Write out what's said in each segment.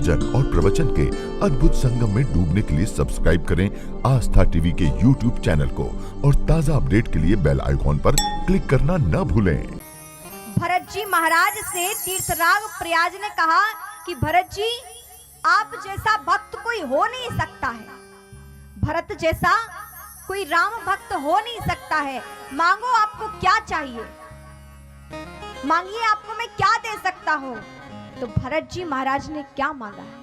भजन और प्रवचन के अद्भुत संगम में डूबने के लिए सब्सक्राइब करें आस्था टीवी के YouTube चैनल को और ताज़ा अपडेट के लिए बेल आइकॉन पर क्लिक करना न भूलें। भरत जी महाराज से तीर्थराज प्रयाग ने कहा कि भरत जी, आप जैसा भक्त कोई हो नहीं सकता है, भरत जैसा कोई राम भक्त हो नहीं सकता है। मांगो, आपको क्या चाहिए, मांगिए, आपको मैं क्या दे सकता हूँ। तो भरत जी महाराज ने क्या मांगा है?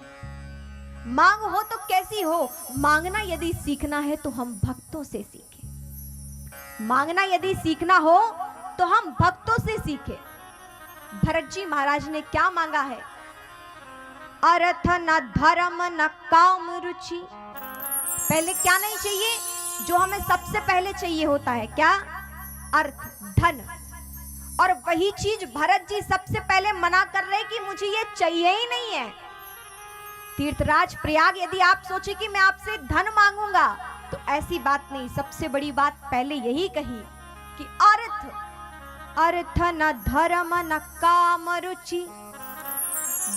मांग हो तो कैसी हो, मांगना यदि सीखना है तो हम भक्तों से सीखें। मांगना यदि सीखना हो तो हम भक्तों से सीखें। भरत जी महाराज ने क्या मांगा है? अर्थ न धर्म न काम रुचि। पहले क्या नहीं चाहिए? जो हमें सबसे पहले चाहिए होता है क्या? अर्थ, धन। और वही चीज भरत जी सबसे पहले मना कर रहे कि मुझे ये चाहिए ही नहीं है। तीर्थराज प्रयाग, यदि आप सोचे कि मैं आपसे धन मांगूंगा तो ऐसी बात नहीं। सबसे बड़ी बात पहले यही कही कि अर्थ न धर्म न काम रुचि,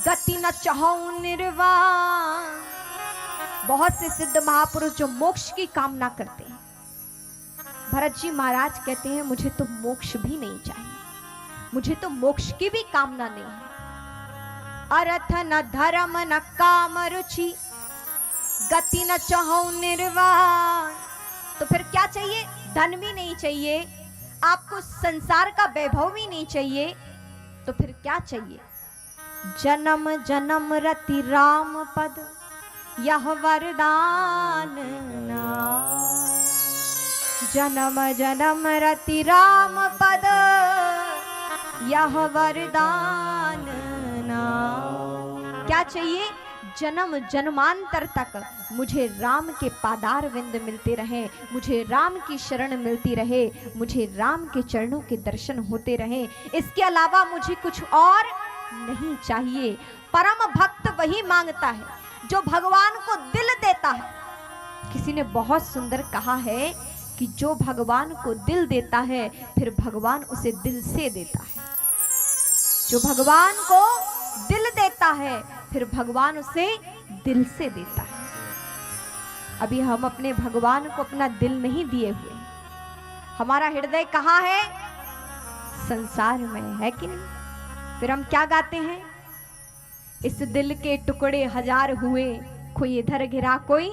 गति न चाहूं निर्वाण। बहुत से सिद्ध महापुरुष जो मोक्ष की कामना करते हैं, भरत जी महाराज कहते हैं मुझे तो मोक्ष भी नहीं चाहिए, मुझे तो मोक्ष की भी कामना नहीं है। अर्थ न धर्म न काम रुचि, गति न चाहूं निर्वाण। तो फिर क्या चाहिए? धन भी नहीं चाहिए, आपको संसार का वैभव भी नहीं चाहिए, तो फिर क्या चाहिए? जन्म जन्म रति राम पद यह वरदान नाम। जन्म जन्म रति राम पद यह वरदान नाम। क्या चाहिए? जन्म जन्मांतर तक मुझे राम के पादार विंद मिलते रहे, मुझे राम की शरण मिलती रहे, मुझे राम के चरणों के दर्शन होते रहे। इसके अलावा मुझे कुछ और नहीं चाहिए। परम भक्त वही मांगता है जो भगवान को दिल देता है। किसी ने बहुत सुंदर कहा है कि जो भगवान को दिल देता है फिर भगवान उसे दिल से देता है। जो भगवान को दिल देता है फिर भगवान उसे दिल से देता है। अभी हम अपने भगवान को अपना दिल नहीं दिए हुए, हमारा हृदय कहाँ है? संसार में है कि नहीं? फिर हम क्या गाते हैं? इस दिल के टुकड़े हजार हुए, कोई इधर गिरा कोई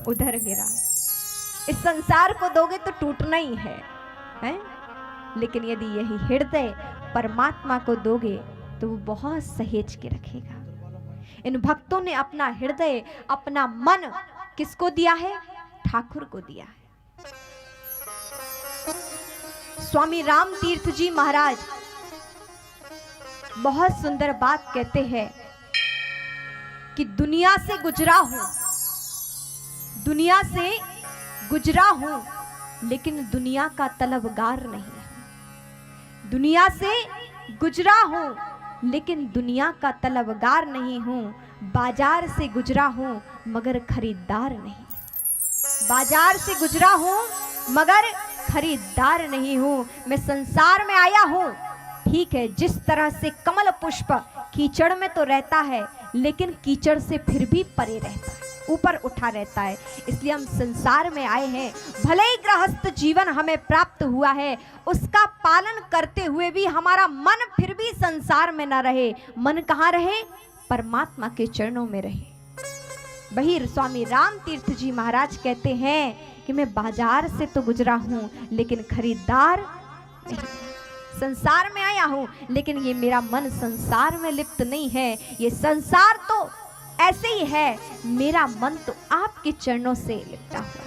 उधर गिरा। इस संसार को दोगे तो टूटना ही है? लेकिन यदि यही हृदय परमात्मा को दोगे तो वो बहुत सहेज के रखेगा। इन भक्तों ने अपना हृदय, अपना मन किसको दिया है? ठाकुर को दिया है। स्वामी राम तीर्थ जी महाराज बहुत सुंदर बात कहते हैं कि दुनिया से गुजरा हूं, दुनिया से गुजरा हूं, लेकिन दुनिया का तलबगार नहीं। दुनिया से गुजरा हूं लेकिन दुनिया का तलबगार नहीं हूं। बाजार से गुजरा हूं मगर खरीदार नहीं। बाजार से गुजरा हूं मगर खरीदार नहीं हूं। मैं संसार में आया हूं, ठीक है, जिस तरह से कमल पुष्प कीचड़ में तो रहता है लेकिन कीचड़ से फिर भी परे रहता है, ऊपर उठा रहता है। इसलिए हम संसार में आए हैं। भले ही गृहस्थ जीवन हमें प्राप्त हुआ है, उसका पालन करते हुए भी हमारा मन फिर भी संसार में न रहे। मन कहाँ रहे? परमात्मा के चरणों में रहे। वही स्वामी राम तीर्थ जी महाराज कहते हैं कि मैं बाजार से तो गुजरा हूं लेकिन खरीदार नहीं। संसार में आया हूं लेकिन ये मेरा मन संसार में लिप्त नहीं है। ये संसार तो ऐसे ही है, मेरा मन तो आपके चरणों से लिपटा हुआ है।